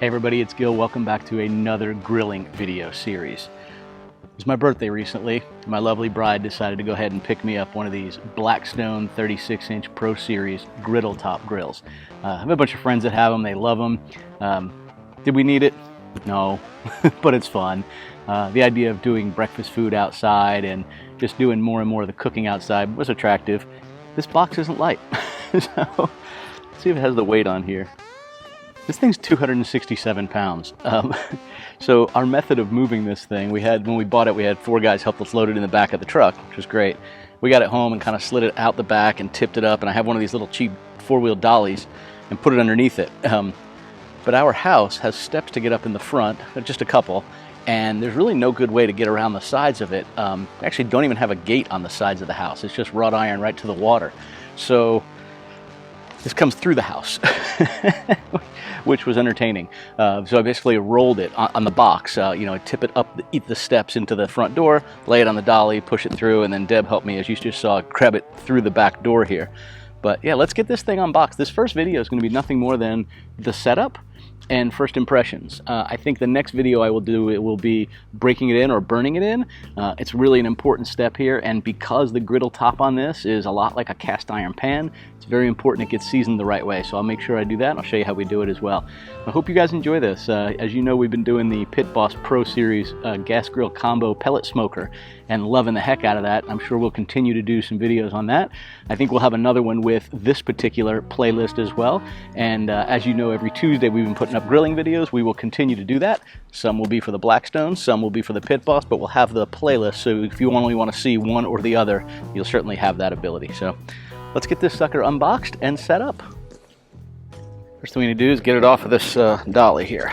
Hey everybody, it's Gil. Welcome back to another grilling video series. It was my birthday recently. My lovely bride decided to go ahead and pick me up one of these Blackstone 36-inch Pro Series griddle top grills. I have a bunch of friends that have them. They love them. Did we need it? No, but it's fun. The idea of doing breakfast food outside and just doing more and more of the cooking outside was attractive. This box isn't light, so let's see if it has the weight on here. This thing's 267 pounds. So our method of moving this thing, when we bought it, we had 4 guys help us load it in the back of the truck, which was great. We got it home and kind of slid it out the back and tipped it up, and I have one of these little cheap 4-wheel dollies and put it underneath it. But our house has steps to get up in the front, just a couple, and there's really no good way to get around the sides of it. We actually don't even have a gate on the sides of the house. It's just wrought iron right to the water. So this comes through the house, which was entertaining. So I basically rolled it on the box, tip it up the steps into the front door, lay it on the dolly, push it through, and then Deb helped me, as you just saw, grab it through the back door here. But yeah, let's get this thing unboxed. This first video is going to be nothing more than the setup and first impressions. I think the next video I will do, it will be breaking it in or burning it in. It's really an important step here, and because the griddle top on this is a lot like a cast iron pan, it's very important it gets seasoned the right way. So I'll make sure I do that, and I'll show you how we do it as well. I hope you guys enjoy this. As you know, we've been doing the PitBoss Pro Series gas grill combo pellet smoker and loving the heck out of that. I'm sure we'll continue to do some videos on that. I think we'll have another one with this particular playlist as well. And as you know, every Tuesday we've been putting up grilling videos. We will continue to do that. Some will be for the Blackstone, some will be for the PitBoss, but we'll have the playlist, so if you only want to see one or the other, you'll certainly have that ability. So let's get this sucker unboxed and set up. First thing we need to do is get it off of this dolly here.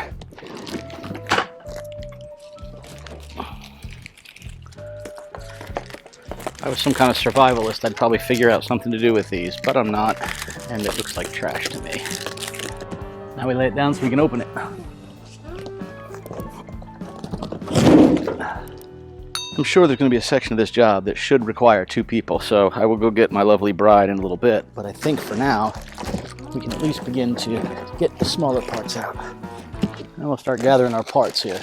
If I was some kind of survivalist, I'd probably figure out something to do with these, but I'm not, and it looks like trash to me. Now we lay it down so we can open it. I'm sure there's going to be a section of this job that should require 2 people, so I will go get my lovely bride in a little bit. But I think for now, we can at least begin to get the smaller parts out. And we'll start gathering our parts here.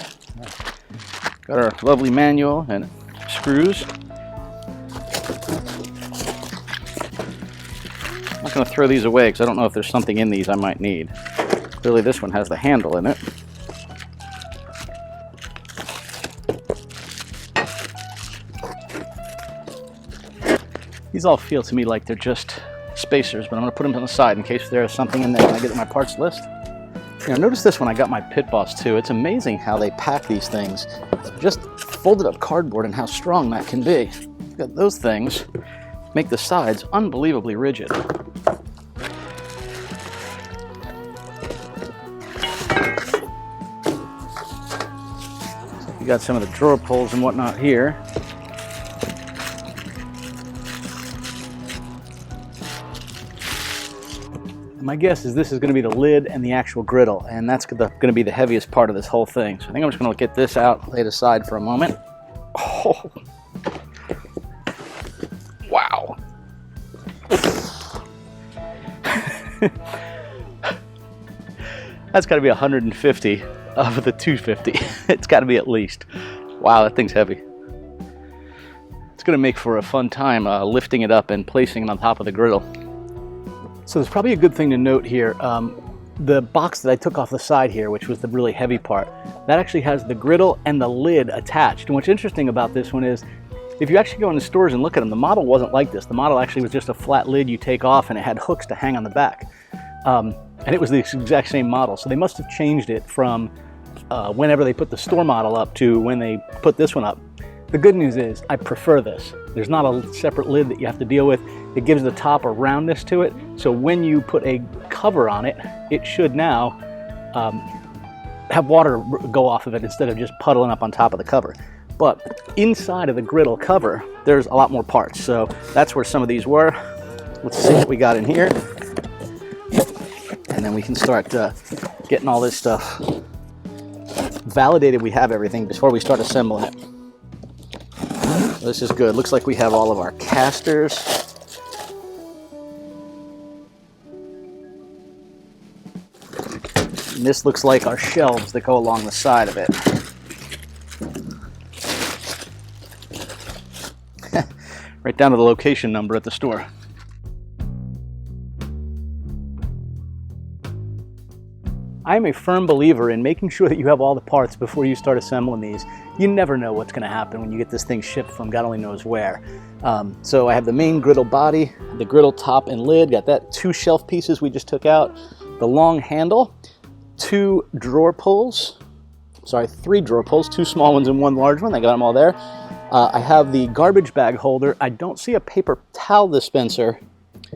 Got our lovely manual and screws. I'm not going to throw these away because I don't know if there's something in these I might need. Clearly this one has the handle in it. These all feel to me like they're just spacers, but I'm going to put them on the side in case there is something in there when I get to my parts list. Notice this when I got my PitBoss too. It's amazing how they pack these things. Just folded up cardboard and how strong that can be. Got those things make the sides unbelievably rigid. You got some of the drawer pulls and whatnot here. My guess is this is going to be the lid and the actual griddle, and that's going to be the heaviest part of this whole thing. So I think I'm just going to get this out, lay it aside for a moment. Oh, wow. That's got to be 150 of the 250. It's got to be at least. Wow, that thing's heavy. It's going to make for a fun time lifting it up and placing it on top of the griddle. So there's probably a good thing to note here. The box that I took off the side here, which was the really heavy part, that actually has the griddle and the lid attached. And what's interesting about this one is, if you actually go in the stores and look at them, the model wasn't like this. The model actually was just a flat lid you take off, and it had hooks to hang on the back. And it was the exact same model. So they must have changed it from whenever they put the store model up to when they put this one up. The good news is I prefer this. There's not a separate lid that you have to deal with. It gives the top a roundness to it. So when you put a cover on it, it should now have water go off of it instead of just puddling up on top of the cover. But inside of the griddle cover, there's a lot more parts. So that's where some of these were. Let's see what we got in here. And then we can start getting all this stuff validated. We have everything before we start assembling it. This is good. Looks like we have all of our casters. And this looks like our shelves that go along the side of it. Right down to the location number at the store. I am a firm believer in making sure that you have all the parts before you start assembling these. You never know what's going to happen when you get this thing shipped from God only knows where. So I have the main griddle body, the griddle top and lid, got that, 2 shelf pieces we just took out, the long handle, 2 drawer pulls, sorry, 3 drawer pulls, 2 small ones and 1 large one, I got them all there. I have the garbage bag holder. I don't see a paper towel dispenser,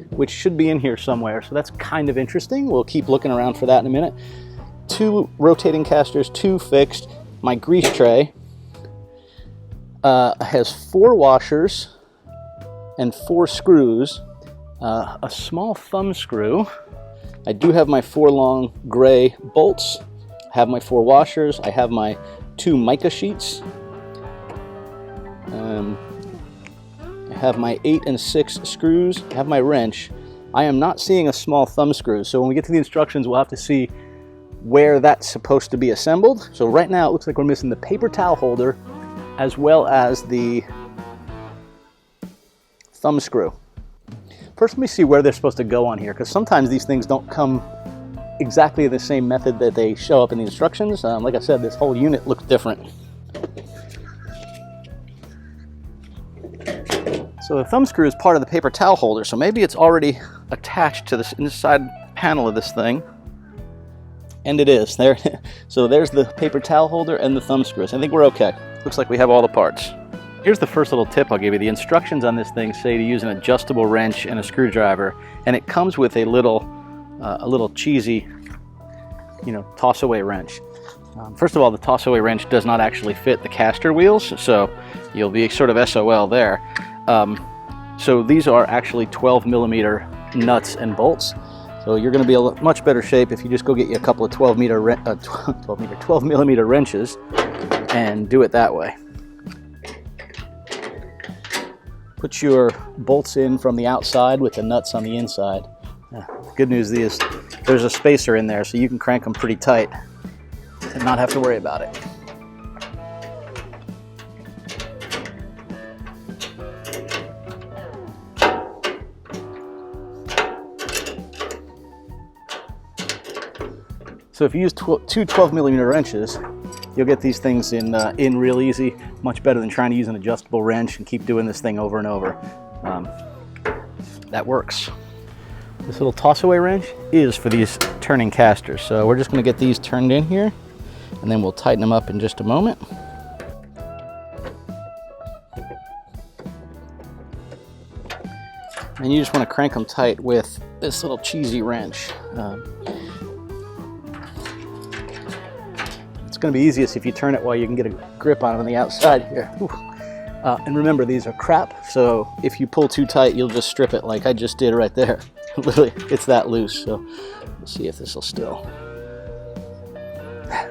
which should be in here somewhere, so that's kind of interesting. We'll keep looking around for that in a minute. 2 rotating casters, 2 fixed. My grease tray has 4 washers and 4 screws, a small thumb screw. I do have my 4 long gray bolts. I have my 4 washers. I have my 2 mica sheets. I have my 8 and 6 screws. I have my wrench. I am not seeing a small thumb screw, so when we get to the instructions, we'll have to see where that's supposed to be assembled. So right now, it looks like we're missing the paper towel holder as well as the thumb screw. First, let me see where they're supposed to go on here, because sometimes these things don't come exactly the same method that they show up in the instructions. Like I said, this whole unit looks different. So the thumb screw is part of the paper towel holder, so maybe it's already attached to this inside panel of this thing. And it is. There. So there's the paper towel holder and the thumb screws. I think we're okay. Looks like we have all the parts. Here's the first little tip I'll give you. The instructions on this thing say to use an adjustable wrench and a screwdriver, and it comes with a little cheesy, toss-away wrench. First of all, the toss-away wrench does not actually fit the caster wheels, so you'll be sort of SOL there. So these are actually 12 millimeter nuts and bolts. So you're going to be in much better shape if you just go get you a couple of 12 millimeter wrenches and do it that way. Put your bolts in from the outside with the nuts on the inside. The good news is there's a spacer in there, so you can crank them pretty tight and not have to worry about it. So if you use 2 12 millimeter wrenches, you'll get these things in real easy, much better than trying to use an adjustable wrench and keep doing this thing over and over. That works. This little toss-away wrench is for these turning casters. So we're just going to get these turned in here, and then we'll tighten them up in just a moment. And you just want to crank them tight with this little cheesy wrench. It's going to be easiest if you turn it while you can get a grip on it on the outside here. And remember, these are crap, so if you pull too tight, you'll just strip it like I just did right there. Literally, it's that loose, so we'll see if this will still.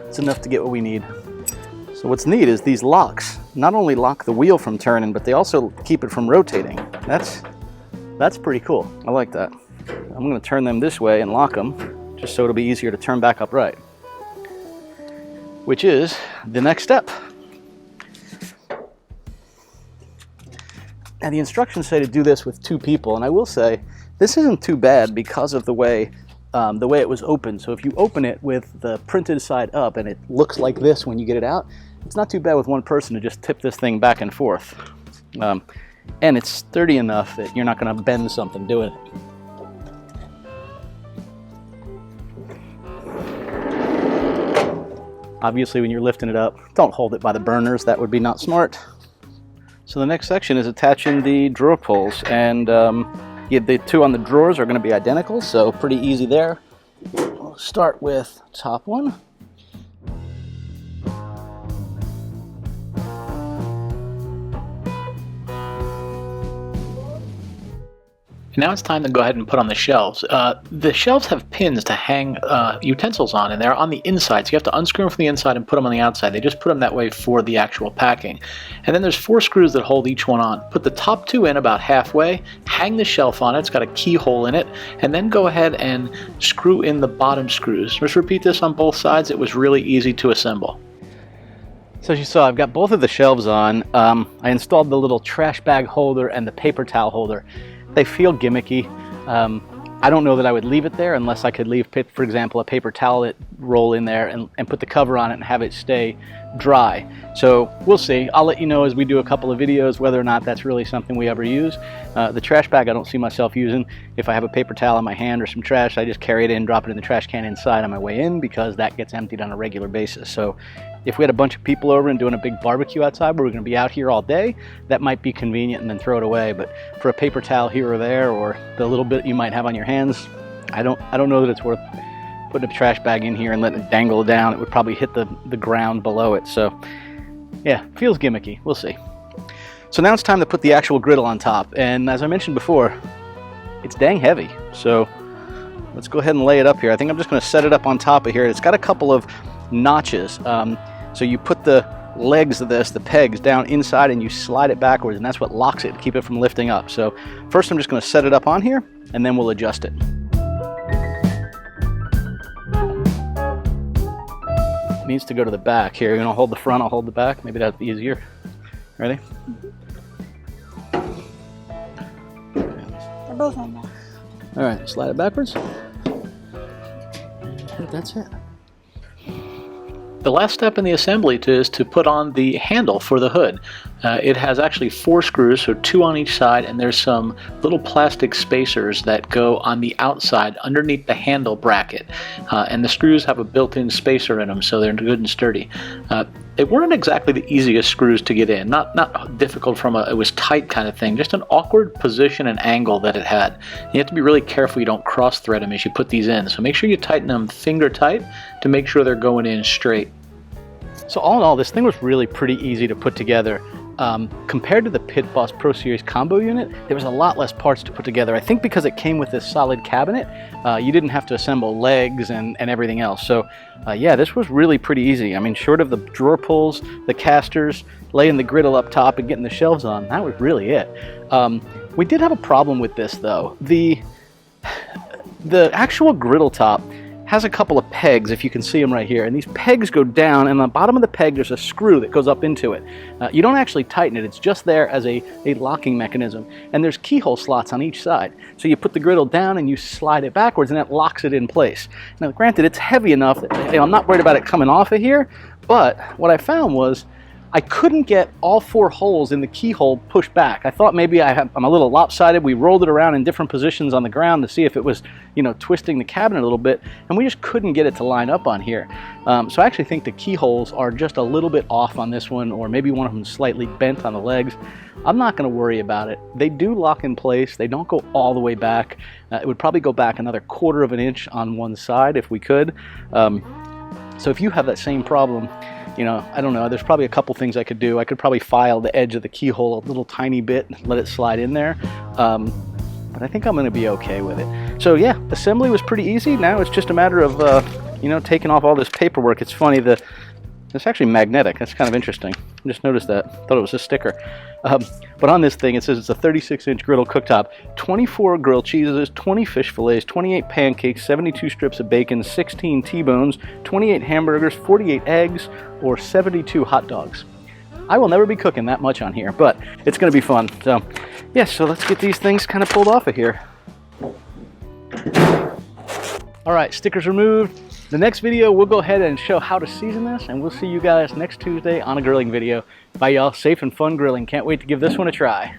It's enough to get what we need. So what's neat is these locks not only lock the wheel from turning, but they also keep it from rotating. That's pretty cool. I like that. I'm going to turn them this way and lock them, just so it'll be easier to turn back upright. Which is the next step. Now the instructions say to do this with 2 people, and I will say this isn't too bad because of the way it was opened. So if you open it with the printed side up and it looks like this when you get it out, it's not too bad with 1 person to just tip this thing back and forth. And it's sturdy enough that you're not going to bend something doing it. Obviously, when you're lifting it up, don't hold it by the burners. That would be not smart. So the next section is attaching the drawer pulls, and the 2 on the drawers are going to be identical, so pretty easy there. We'll start with top one. Now it's time to go ahead and put on the shelves. The shelves have pins to hang utensils on, and they're on the inside, so you have to unscrew them from the inside and put them on the outside. They just put them that way for the actual packing. And then there's 4 screws that hold each one on. Put the top 2 in about halfway, hang the shelf on it, it's got a keyhole in it, and then go ahead and screw in the bottom screws. Just repeat this on both sides. It was really easy to assemble. So as you saw, I've got both of the shelves on. I installed the little trash bag holder and the paper towel holder. They feel gimmicky. I don't know that I would leave it there unless I could leave, for example, a paper towel roll in there and put the cover on it and have it stay dry. So we'll see. I'll let you know as we do a couple of videos whether or not that's really something we ever use. The trash bag I don't see myself using. If I have a paper towel in my hand or some trash, I just carry it in, drop it in the trash can inside on my way in, because that gets emptied on a regular basis. So if we had a bunch of people over and doing a big barbecue outside where we're going to be out here all day, that might be convenient and then throw it away. But for a paper towel here or there, or the little bit you might have on your hands, I don't know that it's worth putting a trash bag in here and letting it dangle down. It would probably hit the ground below it. So yeah, feels gimmicky. We'll see. So now it's time to put the actual griddle on top. And as I mentioned before, it's dang heavy. So let's go ahead and lay it up here. I think I'm just going to set it up on top of here. It's got a couple of notches. So you put the legs of this, the pegs, down inside and you slide it backwards, and that's what locks it to keep it from lifting up. So first I'm just going to set it up on here and then we'll adjust it. It needs to go to the back here. You're going to hold the front, I'll hold the back. Maybe that's easier. Ready? They're both on there. All right, slide it backwards. That's it. The last step in the assembly is to put on the handle for the hood. It has actually 4 screws, so 2 on each side, and there's some little plastic spacers that go on the outside underneath the handle bracket. And the screws have a built-in spacer in them, so they're good and sturdy. They weren't exactly the easiest screws to get in, not difficult from it was tight kind of thing, just an awkward position and angle that it had. You have to be really careful you don't cross thread them as you put these in, so make sure you tighten them finger tight to make sure they're going in straight. So all in all, this thing was really pretty easy to put together. Compared to the PitBoss Pro Series combo unit, there was a lot less parts to put together. I think because it came with this solid cabinet, you didn't have to assemble legs and everything else. So yeah, this was really pretty easy. I mean, short of the drawer pulls, the casters, laying the griddle up top and getting the shelves on, that was really it. We did have a problem with this though. The actual griddle top has a couple of pegs, if you can see them right here, and these pegs go down, and on the bottom of the peg there's a screw that goes up into it. You don't actually tighten it, it's just there as a locking mechanism, and there's keyhole slots on each side. So you put the griddle down and you slide it backwards and that locks it in place. Now granted, it's heavy enough that I'm not worried about it coming off of here, but what I found was I couldn't get all 4 holes in the keyhole pushed back. I thought maybe I'm a little lopsided. We rolled it around in different positions on the ground to see if it was, twisting the cabinet a little bit, and we just couldn't get it to line up on here. So I actually think the keyholes are just a little bit off on this one, or maybe one of them slightly bent on the legs. I'm not going to worry about it. They do lock in place. They don't go all the way back. It would probably go back another 1/4 of an inch on one side if we could. So if you have that same problem, I don't know, there's probably a couple things I could do. I could probably file the edge of the keyhole a little tiny bit, let it slide in there. But I think I'm going to be okay with it. So yeah, assembly was pretty easy. Now it's just a matter of, taking off all this paperwork. It's funny, it's actually magnetic. That's kind of interesting. I just noticed that. Thought it was a sticker. But on this thing, it says it's a 36-inch griddle cooktop, 24 grilled cheeses, 20 fish fillets, 28 pancakes, 72 strips of bacon, 16 T-bones, 28 hamburgers, 48 eggs, or 72 hot dogs. I will never be cooking that much on here, but it's going to be fun. So, yeah, so let's get these things kind of pulled off of here. All right, stickers removed. The next video, we'll go ahead and show how to season this, and we'll see you guys next Tuesday on a grilling video. Bye, y'all. Safe and fun grilling. Can't wait to give this one a try.